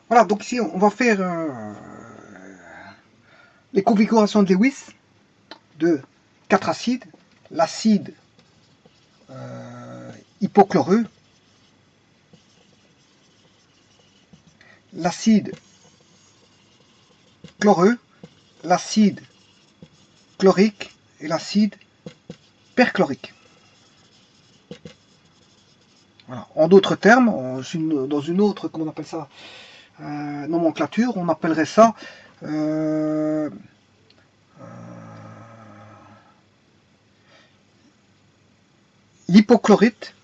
Voilà, donc ici on va faire les configurations de Lewis de 4 acides. L'acide hypochloreux, l'acide chloreux, l'acide chlorique et l'acide perchlorique. Voilà. En d'autres termes, dans une autre, comment on appelle ça, nomenclature, on appellerait ça l'hypochlorite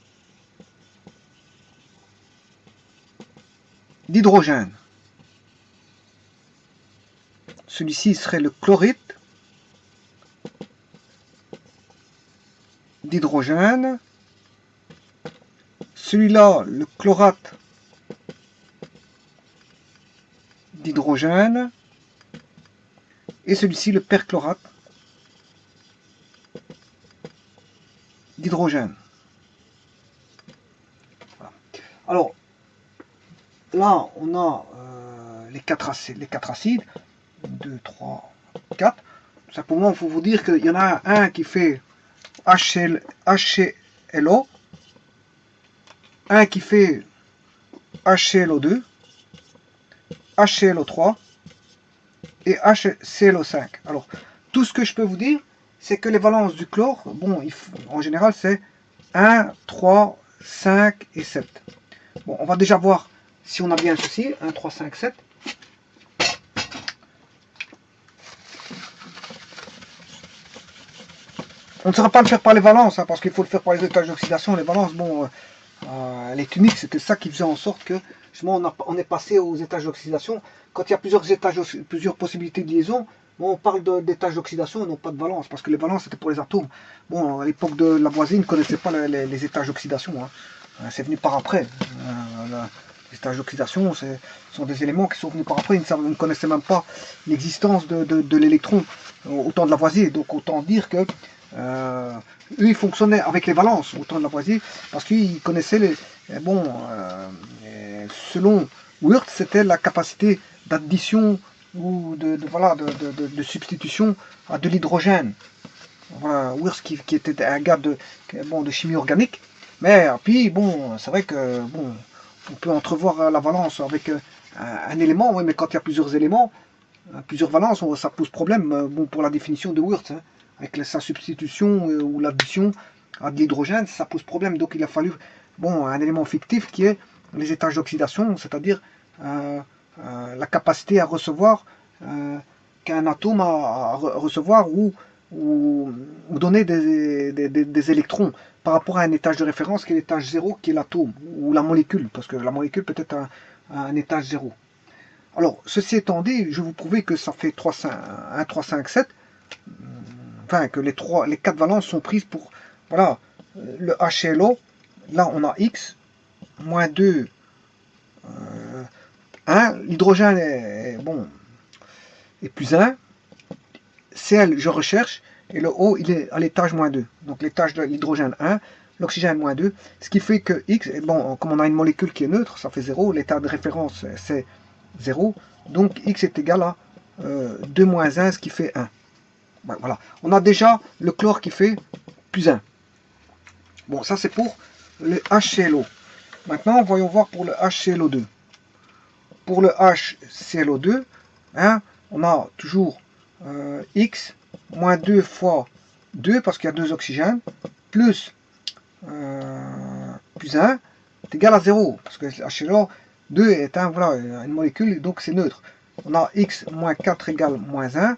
d'hydrogène. Celui-ci serait le chlorite d'hydrogène. Celui-là, le chlorate d'hydrogène. Et celui-ci, le perchlorate d'hydrogène. Voilà. Alors, là, on a les quatre acides. 2, 3, 4. Simplement, il faut vous dire qu'il y en a un qui fait HClO, un qui fait HClO2, HClO3 et HClO5. Alors, tout ce que je peux vous dire, c'est que les valences du chlore, bon, en général, c'est 1, 3, 5 et 7. Bon, on va déjà voir si on a bien ceci, 1, 3, 5, 7. On ne saura pas le faire par les valences, hein, parce qu'il faut le faire par les étages d'oxydation. Les valences, bon, les tuniques, c'était ça qui faisait en sorte que justement on est passé aux étages d'oxydation. Quand il y a plusieurs possibilités de liaison, bon, on parle d'étages d'oxydation et non pas de valence, parce que les valences c'était pour les atomes. Bon, à l'époque de Lavoisier, ils ne connaissaient pas les étages d'oxydation. Hein. C'est venu par après. Les étages d'oxydation sont des éléments qui sont venus par après. Ils ne connaissaient même pas l'existence de l'électron au temps de Lavoisier. Donc autant dire que eux, ils fonctionnaient avec les valences au temps de Lavoisier parce qu'ils connaissaient selon Wirth, c'était la capacité d'addition ou de substitution à de l'hydrogène. Voilà, Wirth qui était un gars de chimie organique. Mais puis, bon, c'est vrai que bon, on peut entrevoir la valence avec un élément, oui, mais quand il y a plusieurs éléments, plusieurs valences, ça pose problème bon, pour la définition de Wirth. Hein, avec sa substitution ou l'addition à de l'hydrogène, ça pose problème. Donc il a fallu bon, un élément fictif qui est les étages d'oxydation, c'est-à-dire la capacité à recevoir qu'un atome à recevoir ou donner des électrons par rapport à un étage de référence qui est l'étage 0, qui est l'atome, ou la molécule, parce que la molécule peut être un étage 0. Alors, ceci étant dit, je vais vous prouver que ça fait 1, 3, 5, 7, enfin, que les 4 valences sont prises pour, voilà, le HClO, là on a X, moins 2, 1, l'hydrogène est, bon, est plus 1, Cl, je recherche, et le O, il est à l'étage moins 2. Donc l'étage de l'hydrogène 1, l'oxygène moins 2, ce qui fait que X, bon, comme on a une molécule qui est neutre, ça fait 0, l'état de référence c'est 0, donc X est égal à 2 moins 1, ce qui fait 1. Ben, voilà, on a déjà le chlore qui fait plus 1. Bon, ça c'est pour le HClO. Maintenant, voyons voir pour le HClO2. Pour le HClO2, hein, on a toujours X moins 2 fois 2, parce qu'il y a 2 oxygènes, plus 1 est égal à 0, parce que HClO 2 est une molécule, donc c'est neutre. On a X moins 4 égale moins 1,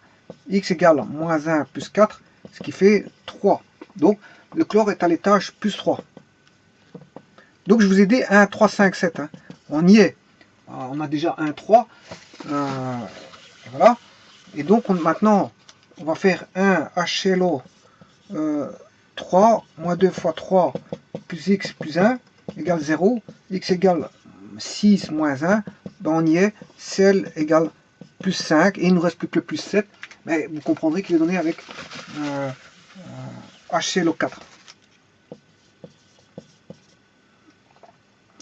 X égale moins 1 plus 4, ce qui fait 3. Donc, le chlore est à l'étage plus 3. Donc, je vous ai dit 1, 3, 5, 7. Hein. On y est. On a déjà 1, 3. Voilà. Et donc, maintenant, on va faire 1 HClO 3, moins 2 fois 3, plus X plus 1, égale 0. X égale 6 moins 1. Ben, on y est. Cl égale plus 5. Et il ne nous reste plus que le plus 7. Mais vous comprendrez qu'il est donné avec HClO4.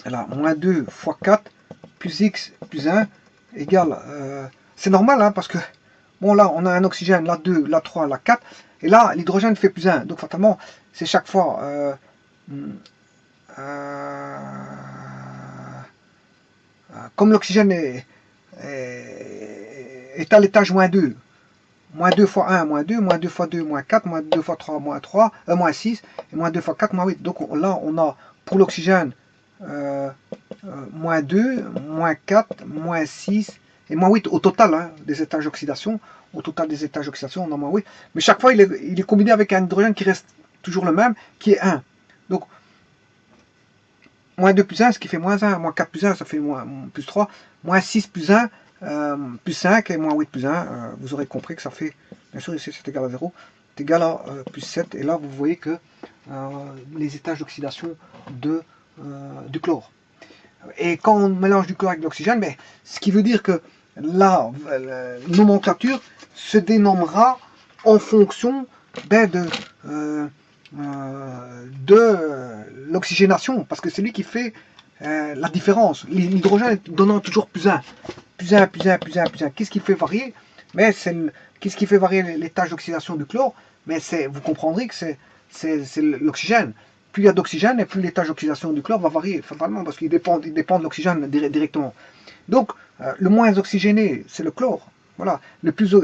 Là, moins 2 fois 4, plus X plus 1 égale... c'est normal, hein, parce que, bon, là, on a un oxygène, là 2, là 3, là 4, et là, l'hydrogène fait plus 1. Donc, fatalement, c'est chaque fois... comme l'oxygène est à l'étage moins 2, moins 2 fois 1, moins 2, moins 2 fois 2, moins 4, moins 2 fois 3, moins 6, et moins 2 fois 4, moins 8. Donc là, on a pour l'oxygène moins 2, moins 4, moins 6, et moins 8 au total, hein, des étages d'oxydation. Au total des étages d'oxydation, on a moins 8. Mais chaque fois, il est combiné avec un hydrogène qui reste toujours le même, qui est 1. Donc, moins 2 plus 1, ce qui fait moins 1, moins 4 plus 1, ça fait plus 3, moins 6 plus 1, plus 5, et moins 8 plus 1, vous aurez compris que ça fait, bien sûr ici c'est égal à 0, c'est égal à plus 7, et là vous voyez que les étages d'oxydation du chlore. Et quand on mélange du chlore avec de l'oxygène, ben, ce qui veut dire que la nomenclature se dénommera en fonction ben, de l'oxygénation, parce que c'est lui qui fait la différence. L'hydrogène donnant toujours plus 1, plus 1, plus 1, plus 1, plus 1. Qu'est-ce qui fait varier? Mais qu'est-ce qui fait varier les tâches d'oxydation du chlore? Mais vous comprendrez que c'est l'oxygène. Plus il y a d'oxygène, et plus les tâches d'oxydation du chlore va varier, fatalement, parce qu'il dépend de l'oxygène directement. Donc, le moins oxygéné, c'est le chlore. Voilà. Le plus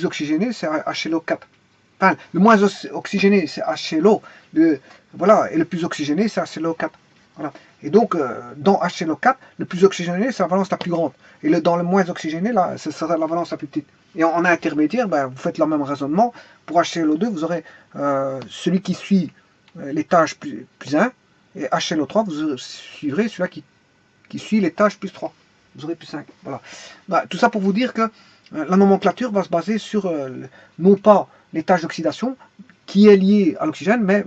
oxygéné, c'est HLO4. Enfin, le moins oxygéné, c'est HClO. Voilà, et le plus oxygéné, c'est HClO4. Voilà. Et donc, dans HClO4, le plus oxygéné, c'est la valence la plus grande. Et dans le moins oxygéné, là, ce sera la valence la plus petite. Et en intermédiaire, ben, vous faites le même raisonnement. Pour HClO2, vous aurez celui qui suit l'étage plus 1, et HClO3, vous suivrez celui-là qui suit l'étage plus 3. Vous aurez plus 5. Voilà. Ben, tout ça pour vous dire que la nomenclature va se baser sur, non pas l'étage d'oxydation, qui est lié à l'oxygène, mais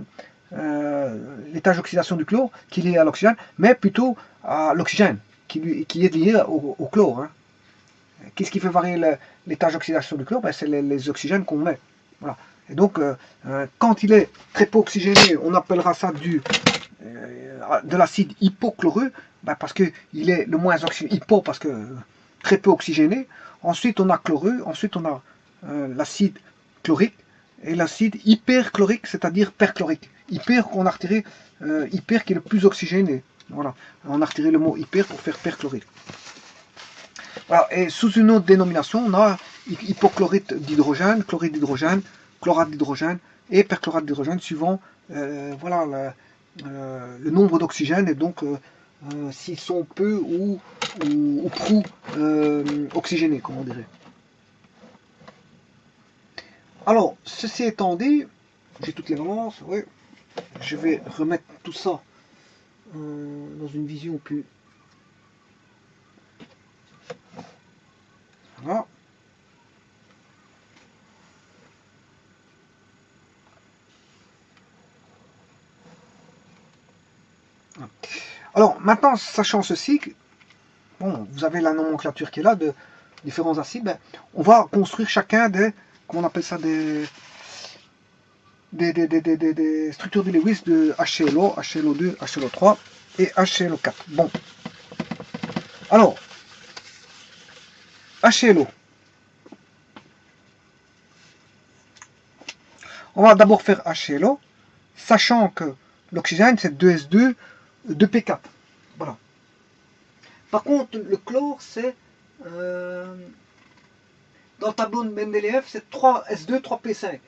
l'étage d'oxydation du chlore, qui est lié à l'oxygène, mais plutôt à l'oxygène, qui est lié au chlore. Hein. Qu'est-ce qui fait varier l'étage d'oxydation du chlore? Ben, c'est les oxygènes qu'on met. Voilà. Et donc, quand il est très peu oxygéné, on appellera ça de l'acide hypochloreux, ben, parce qu'il est le moins oxygéné, hypo parce que très peu oxygéné. Ensuite, on a chloreux, ensuite on a l'acide chlorique, et l'acide hyperchlorique, c'est-à-dire perchlorique. Hyper, on a retiré hyper qui est le plus oxygéné. Voilà, on a retiré le mot hyper pour faire perchlorique. Voilà. Et sous une autre dénomination, on a hypochlorite d'hydrogène, chloride d'hydrogène, chlorate d'hydrogène et perchlorate d'hydrogène, suivant voilà, le nombre d'oxygène, et donc s'ils sont peu ou prou oxygénés, comme on dirait. Alors, ceci étant dit, j'ai toutes les valences, oui. Je vais remettre tout ça dans une vision plus... Voilà. Alors, maintenant, sachant ceci, bon, vous avez la nomenclature qui est là de différents acides, ben, on va construire chacun des, comment on appelle ça, des structures de Lewis de HClO, HClO2, HClO3 et HClO4. Bon. Alors, HClO. On va d'abord faire HClO, sachant que l'oxygène, c'est 2S2, 2P4. Voilà. Par contre, le chlore, c'est... dans le tableau de Mendeleev, c'est 3S2, 3P5.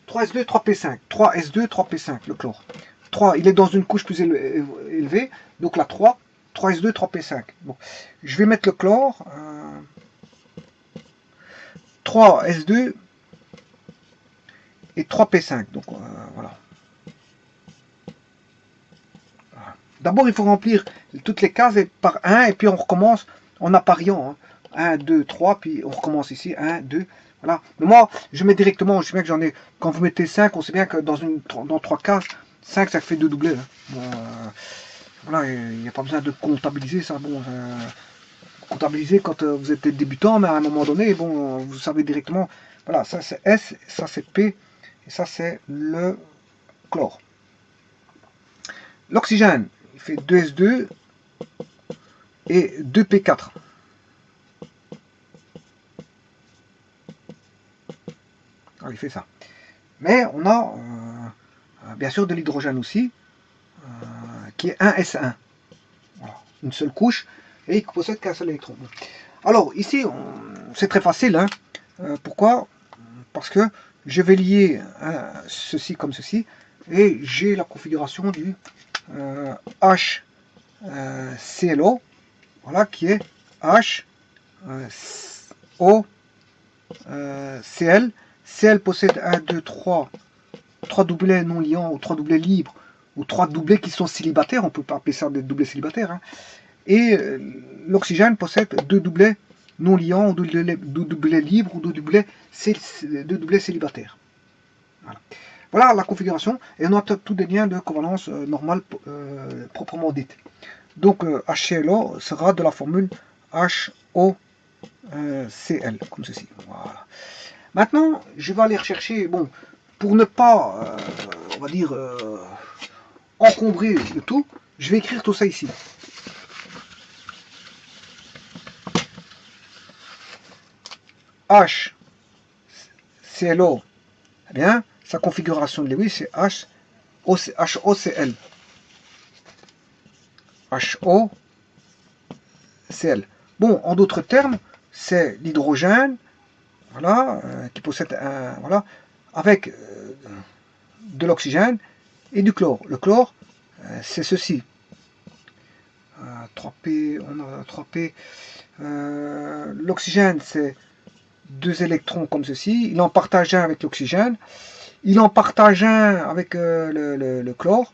3S2, 3P5. 3S2, 3P5, le chlore. 3, il est dans une couche plus élevée, donc la 3, 3S2, 3P5. Bon. Je vais mettre le chlore. 3S2 et 3P5. Donc voilà. D'abord, il faut remplir toutes les cases par 1, et puis on recommence en appariant. Hein. 1, 2, 3, puis on recommence ici. 1, 2, voilà. Mais moi, je mets directement, je sais bien que j'en ai, quand vous mettez 5, on sait bien que dans 3 cases, 5, ça fait 2 doublés. Hein. Bon, voilà, il n'y a pas besoin de comptabiliser ça. Bon, comptabiliser quand vous êtes débutant, mais à un moment donné, bon, vous savez directement, voilà, ça c'est S, ça c'est P, et ça c'est le chlore. L'oxygène, il fait 2S2, et 2P4. Alors, il fait ça. Mais on a bien sûr de l'hydrogène aussi, qui est 1S1. Voilà. Une seule couche et qui possède qu'un seul électron. Alors ici, c'est très facile. Hein. Pourquoi? Parce que je vais lier ceci comme ceci et j'ai la configuration du HClO, voilà, qui est HOCl. Cl possède 1, 2, 3 doublets non liants ou 3 doublets libres ou 3 doublets qui sont célibataires, on peut pas appeler ça des doublets célibataires. Hein. Et l'oxygène possède 2 doublets non liants, ou 2 doublets libres ou 2 doublets célibataires. Voilà. Voilà la configuration, et on a tous des liens de covalence normale proprement dite. Donc HClO sera de la formule HOCl, comme ceci. Voilà. Maintenant, je vais aller rechercher, bon, pour ne pas, on va dire, encombrer le tout, je vais écrire tout ça ici. HClO, eh bien, sa configuration de Lewis, c'est HOCl. HOCl. Bon, en d'autres termes, c'est l'hydrogène, voilà, qui possède un, voilà, avec de l'oxygène et du chlore. Le chlore, c'est ceci. 3P, on a 3P. L'oxygène, c'est 2 électrons comme ceci. Il en partage un avec l'oxygène. Il en partage un avec le chlore.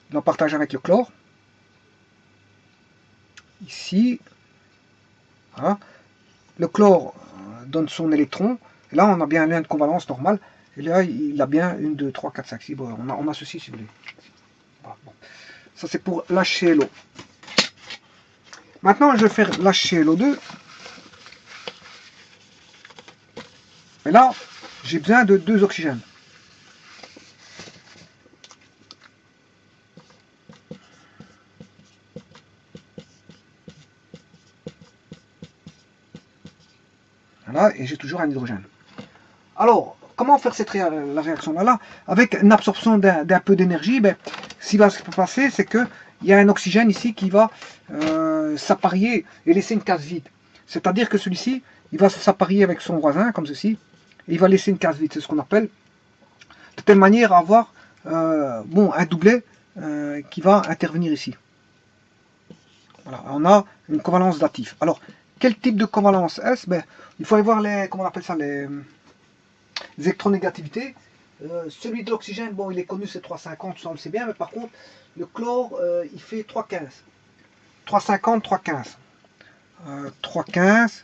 Il en partage un avec le chlore. Ici. Voilà. Le chlore donne son électron. Et là, on a bien un lien de covalence normal. Et là, il a bien 1, 2, 3, 4, 5, 6. Bon, on a ceci, si vous voulez. Voilà, bon. Ça, c'est pour l'HClO. Maintenant, je vais faire l'HClO2. Et là, j'ai besoin de 2 oxygènes. Voilà, et j'ai toujours un hydrogène. Alors, comment faire la réaction là, avec une absorption d'un peu d'énergie, ben, ce qui va se passer, c'est qu'il y a un oxygène ici qui va s'apparier et laisser une case vide. C'est-à-dire que celui-ci, il va s'apparier avec son voisin, comme ceci, et il va laisser une case vide. C'est ce qu'on appelle, de telle manière à avoir bon, un doublet qui va intervenir ici. Voilà, on a une covalence dative. Alors, quel type de covalence est-ce? Ben, il faut aller voir les, comment on appelle ça, les électronégativités. Celui de l'oxygène, bon, il est connu, c'est 3,50, ça on le sait bien, mais par contre, le chlore, il fait 3,15. 3,50, 3,15. 3,15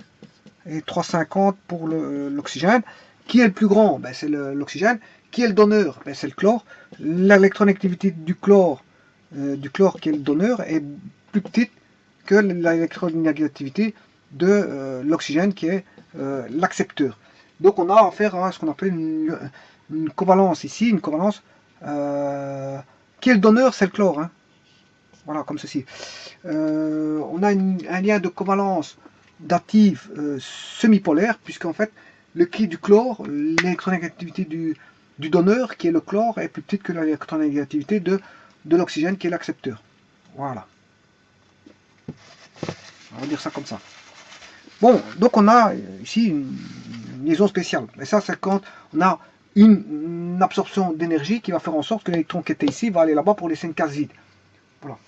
et 3,50 pour l'oxygène. Qui est le plus grand? Ben, c'est l'oxygène. Qui est le donneur? Ben, c'est le chlore. L'électronégativité du chlore qui est le donneur est plus petite que l'électronégativité de l'oxygène qui est l'accepteur. Donc on a affaire à ce qu'on appelle une covalence ici, une covalence qui est le donneur, c'est le chlore. Hein. Voilà, comme ceci. On a un lien de covalence dative semi-polaire, puisqu'en fait, le qui du chlore, l'électronégativité du donneur, qui est le chlore, est plus petite que l'électronégativité de l'oxygène, qui est l'accepteur. Voilà. On va dire ça comme ça. Bon, donc on a ici une liaison spéciale. Et ça, c'est quand on a une absorption d'énergie qui va faire en sorte que l'électron qui était ici va aller là-bas pour laisser une case vide. Voilà.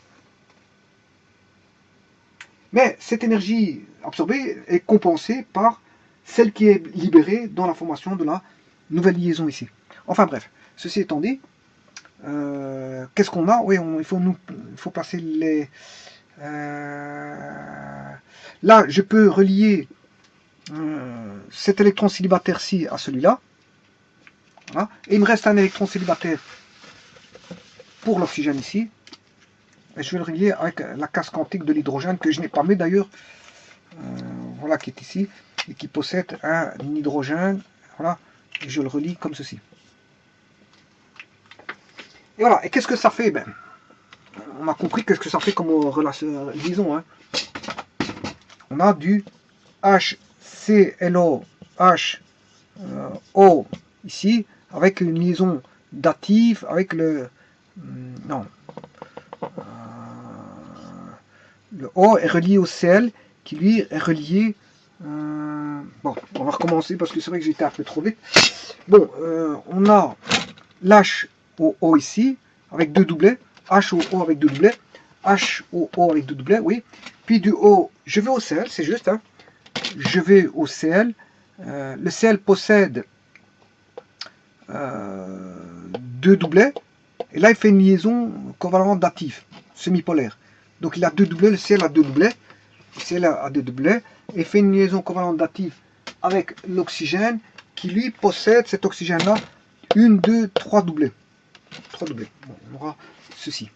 Mais cette énergie absorbée est compensée par celle qui est libérée dans la formation de la nouvelle liaison ici. Enfin bref, ceci étant dit, qu'est-ce qu'on a? Oui, il faut passer les... là, je peux relier cet électron célibataire-ci à celui-là. Voilà. Et il me reste un électron célibataire pour l'oxygène ici. Et je vais le relier avec la case quantique de l'hydrogène que je n'ai pas mis d'ailleurs. Voilà, qui est ici. Et qui possède un hydrogène. Voilà. Et je le relie comme ceci. Et voilà. Et qu'est-ce que ça fait? Ben, on a compris qu'est-ce que ça fait comme relation, liaison. Hein. On a du HClO, O ici, avec une liaison dative, avec le... non. Le O est relié au Cl, qui lui est relié... bon, on va recommencer parce que c'est vrai que j'étais un peu trop vite. Bon, on a l'HOO ici, avec deux doublets. HOO avec deux doublets. HOO avec deux doublets, oui. Puis du O, je vais au Cl, c'est juste. Hein. Je vais au Cl. Le Cl possède deux doublets. Et là, il fait une liaison covalente dative, semi-polaire. Donc il a deux doublets, le Cl a deux doublets. Le Cl a deux doublets. Et fait une liaison covalente dative avec l'oxygène qui lui possède cet oxygène-là. Une, deux, trois doublets. Trois doublets. Bon, on aura ceci.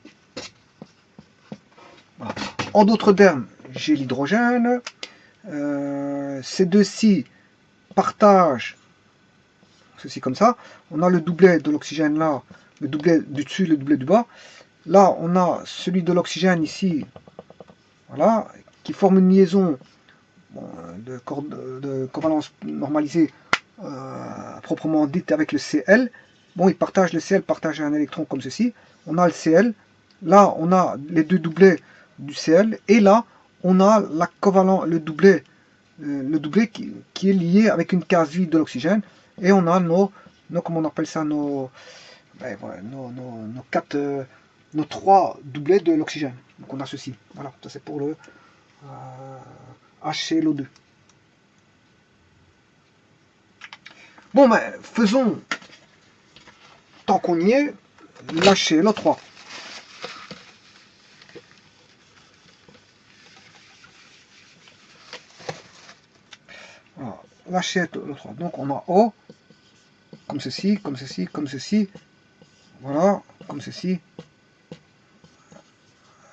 Voilà. En d'autres termes, j'ai l'hydrogène. Ces deux-ci partagent ceci comme ça. On a le doublet de l'oxygène là, le doublet du dessus, le doublet du bas. Là, on a celui de l'oxygène ici, voilà, qui forme une liaison de covalence normalisée proprement dite avec le Cl. Bon, il partage le Cl, partage un électron comme ceci. On a le Cl. Là, on a les deux doublets du Cl. Et là, on a la le doublet qui est lié avec une case vide de l'oxygène. Et on a nos comment on appelle ça, nos trois doublets de l'oxygène. Donc on a ceci. Voilà, ça c'est pour le HClO2. Bon, ben, faisons, tant qu'on y est, l'HClO3. Voilà, l'HClO3. Donc on a O, comme ceci, comme ceci, comme ceci. Voilà, comme ceci.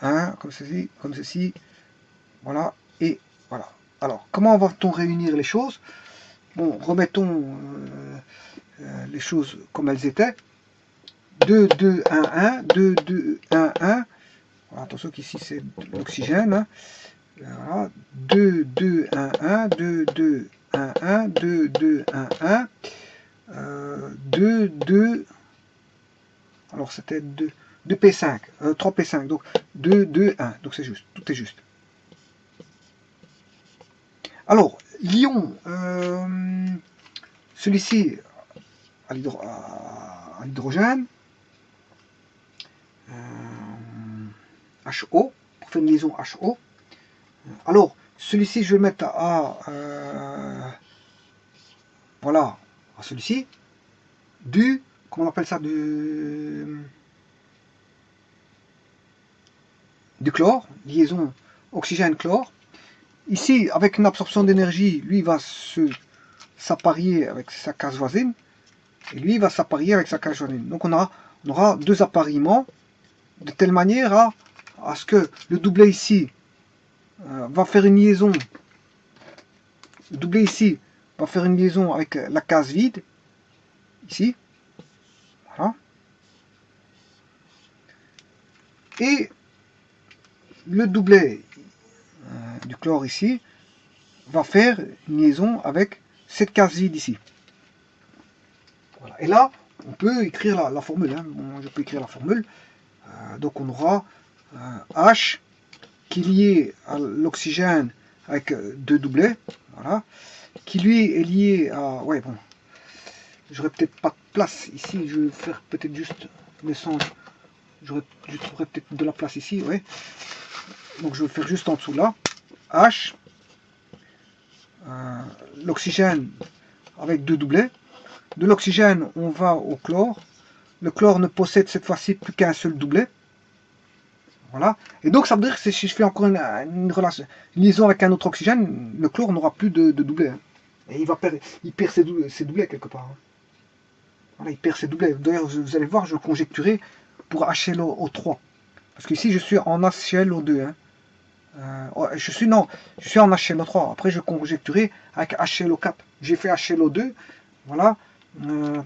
Hein, comme ceci. Voilà, et voilà. Alors, comment va-t-on réunir les choses? Bon, remettons les choses comme elles étaient. 2, 2, 1, 1, 2, 2, 1, 1. Voilà, attention qu'ici c'est l'oxygène. Hein. Voilà. 2, 2, 1, 1, 2, 2, 1, 1, 2, 2, 1, 1. 2, 2. Alors c'était 2, 2P5, 3P5. Donc 2, 2, 1. Donc c'est juste, tout est juste. Alors, l'ion, celui-ci à l'hydrogène, HO, pour faire une liaison HO. Alors, celui-ci, je vais le mettre voilà, à celui-ci, comment on appelle ça, du chlore, liaison oxygène-chlore. Ici, avec une absorption d'énergie, lui va s'apparier avec sa case voisine, et lui va s'apparier avec sa case voisine. Donc on aura deux appariements, de telle manière à ce que le doublet ici va faire une liaison, le doublet ici va faire une liaison avec la case vide, ici, voilà, et le doublet du chlore ici va faire une liaison avec cette case vide ici. Voilà. Et là, on peut écrire la formule. Hein. Bon, je peux écrire la formule. Donc on aura H qui est lié à l'oxygène avec deux doublets, voilà, qui lui est lié à... Ouais, bon, j'aurais peut-être pas de place ici, je vais faire peut-être juste descendre, je trouverai peut-être de la place ici, ouais. Donc je vais faire juste en dessous là, H, l'oxygène avec deux doublets. De l'oxygène, on va au chlore. Le chlore ne possède cette fois-ci plus qu'un seul doublet. Voilà. Et donc ça veut dire que si je fais encore une liaison avec un autre oxygène, le chlore n'aura plus de doublet. Hein. Et il perd ses doublets quelque part. Hein. Voilà, il perd ses doublets. D'ailleurs, vous allez voir, je conjecturerai pour HLO3. Parce qu'ici, je suis en HLO2. Hein. Je suis en HLO3. Après, je conjecturerai avec HLO4. J'ai fait HLO2. Voilà.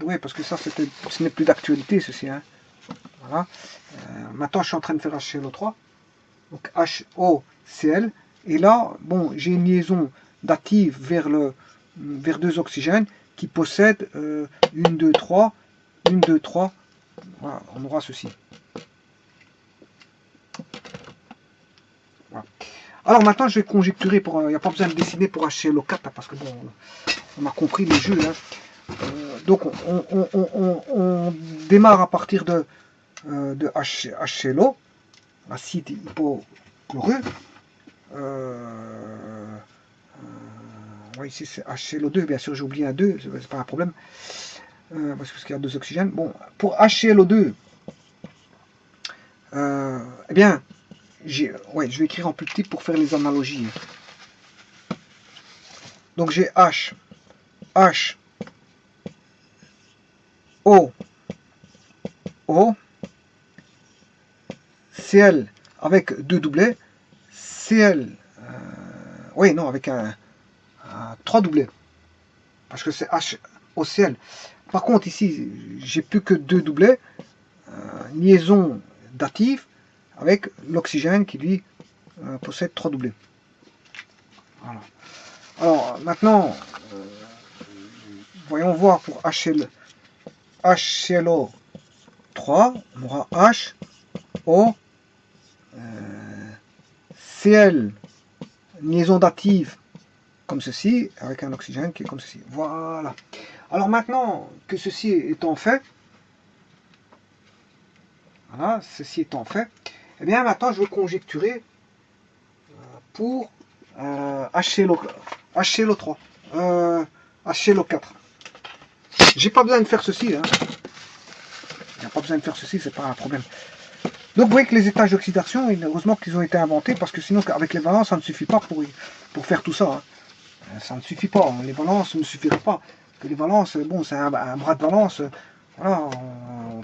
Oui, parce que ça, ce n'est plus d'actualité, ceci. Hein. Voilà. Maintenant, je suis en train de faire HClO3. Donc HOCl. Et là, bon, j'ai une liaison dative vers deux oxygènes qui possèdent 1, 2, 3, 1, 2, 3. Voilà, on aura ceci. Voilà. Alors maintenant, je vais conjecturer, il n'y a pas besoin de dessiner pour HClO4, hein, parce que bon, on a compris le jeu. Hein. Donc on démarre à partir de HClO, acide hypochloreux. Ouais, ici c'est HClO2, bien sûr j'ai oublié un 2, c'est pas un problème, parce qu'il y a 2 oxygènes. Bon, pour HClO2, eh bien, ouais, je vais écrire en plus petit pour faire les analogies. Donc j'ai O, Cl avec 2 doublets, Cl, oui, non, avec un 3 doublets, parce que c'est HOCl. Par contre, ici, j'ai plus que 2 doublets, liaison dative avec l'oxygène qui, lui, possède 3 doublets. Voilà. Alors, maintenant, voyons voir pour HClO3, on aura H, O, Cl, liaison dative comme ceci, avec un oxygène qui est comme ceci. Voilà. Alors maintenant que ceci étant fait, voilà, ceci étant fait, eh bien maintenant je vais conjecturer pour HClO3, HClO4. J'ai pas besoin de faire ceci, hein. Il n'y a pas besoin de faire ceci, c'est pas un problème. Donc vous voyez que les étages d'oxydation, heureusement qu'ils ont été inventés, parce que sinon avec les valences, ça ne suffit pas pour faire tout ça. Hein. Ça ne suffit pas, les valences ne suffiraient pas. Parce que les valences, bon, c'est un bras de valence, voilà,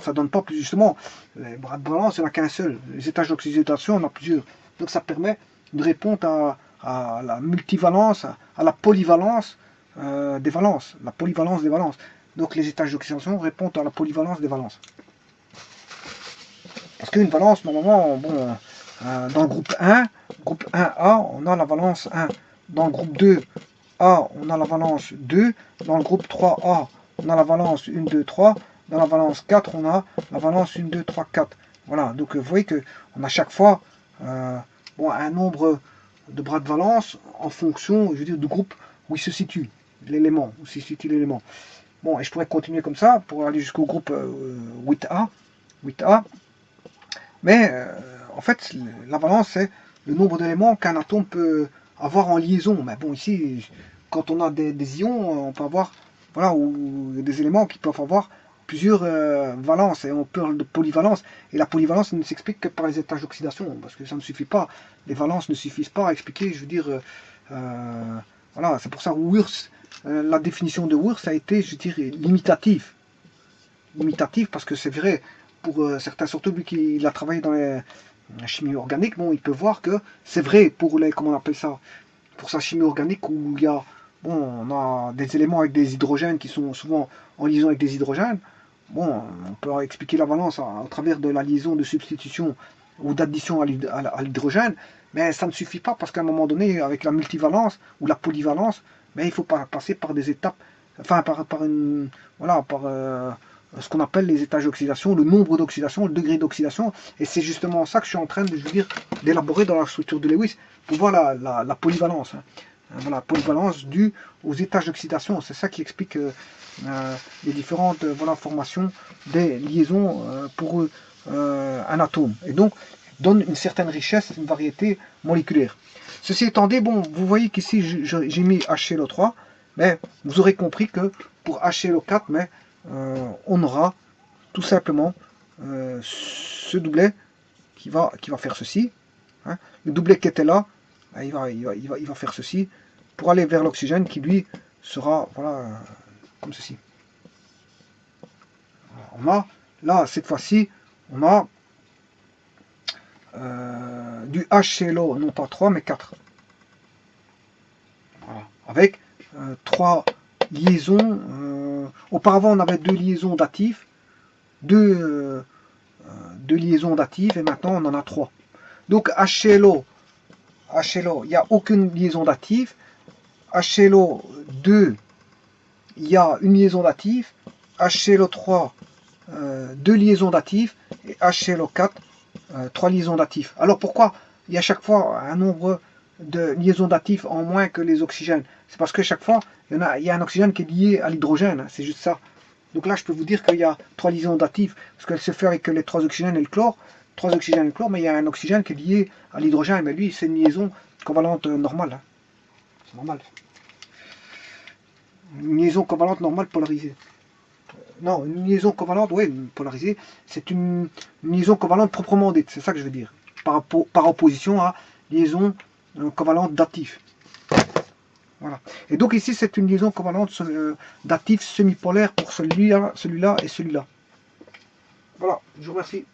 ça donne pas plus justement. Les bras de valence, il n'y en a qu'un seul. Les étages d'oxydation, on en a plusieurs. Donc ça permet de répondre à la multivalence, à la polyvalence des valences, la polyvalence des valences. Donc les étages d'oxydation répondent à la polyvalence des valences. Parce qu'une valence, normalement, bon, dans le groupe 1A, on a la valence 1. Dans le groupe 2A, on a la valence 2. Dans le groupe 3A, on a la valence 1, 2, 3. Dans la valence 4, on a la valence 1, 2, 3, 4. Voilà, donc vous voyez qu'on a chaque fois bon, un nombre de bras de valence en fonction, je veux dire, du groupe où il se situe l'élément, où se situe l'élément. Bon, et je pourrais continuer comme ça pour aller jusqu'au groupe 8A. Mais en fait, la valence, c'est le nombre d'éléments qu'un atome peut avoir en liaison. Mais bon, ici, quand on a des ions, on peut avoir, voilà, ou des éléments qui peuvent avoir plusieurs valences, et on parle de polyvalence. Et la polyvalence ne s'explique que par les étages d'oxydation, parce que ça ne suffit pas. Les valences ne suffisent pas à expliquer, je veux dire, voilà, c'est pour ça Wurtz, la définition de Wurtz a été, je dirais, limitative. Limitative parce que c'est vrai, pour certains, surtout lui qui a travaillé dans la chimie organique, bon, il peut voir que c'est vrai pour les, comment on appelle ça, pour sa chimie organique où il y a, bon, on a des éléments avec des hydrogènes qui sont souvent en liaison avec des hydrogènes. Bon, on peut expliquer la valence à travers de la liaison de substitution ou d'addition à l'hydrogène, mais ça ne suffit pas parce qu'à un moment donné, avec la multivalence ou la polyvalence, mais il faut passer par des étapes, enfin par une, voilà, par ce qu'on appelle les étages d'oxydation, le nombre d'oxydation, le degré d'oxydation, et c'est justement ça que je suis en train de, je veux dire, d'élaborer dans la structure de Lewis, pour voir la polyvalence. Hein. Voilà, polyvalence due aux étages d'oxydation, c'est ça qui explique les différentes voilà, formations des liaisons pour un atome, et donc donne une certaine richesse, une variété moléculaire. Ceci étant dit, bon, vous voyez qu'ici j'ai mis HClO3, mais vous aurez compris que pour HClO4, mais on aura tout simplement ce doublet qui va faire ceci. Hein. Le doublet qui était là, ben, il va faire ceci pour aller vers l'oxygène qui lui sera voilà, comme ceci. On a là cette fois-ci on a du HClO, non pas 3 mais 4. Voilà. Avec 3 liaisons. Auparavant on avait 2 liaisons datives, 2 2 liaisons d'actifs et maintenant on en a 3. Donc HClO, il n'y a aucune liaison d'actifs. HClO 2, il y a une liaison d'actifs. HClO 3, 2 liaisons d'actifs. Et HClO 4, 3 liaisons d'actifs. Alors pourquoi il y a chaque fois un nombre de liaisons d'actifs en moins que les oxygènes? C'est parce que chaque fois, il y a un oxygène qui est lié à l'hydrogène, hein, c'est juste ça. Donc là, je peux vous dire qu'il y a 3 liaisons d'actifs, parce qu'elle se fait avec les 3 oxygènes et le chlore. 3 oxygènes et le chlore, mais il y a un oxygène qui est lié à l'hydrogène, mais lui, c'est une liaison covalente normale. Hein. C'est normal. Une liaison covalente normale polarisée. Non, une liaison covalente, oui, polarisée, c'est une liaison covalente proprement dite, c'est ça que je veux dire. Par opposition à liaison covalente d'actifs. Voilà. Et donc ici, c'est une liaison covalente d'actifs semi-polaires pour celui-là et celui-là. Voilà, je vous remercie.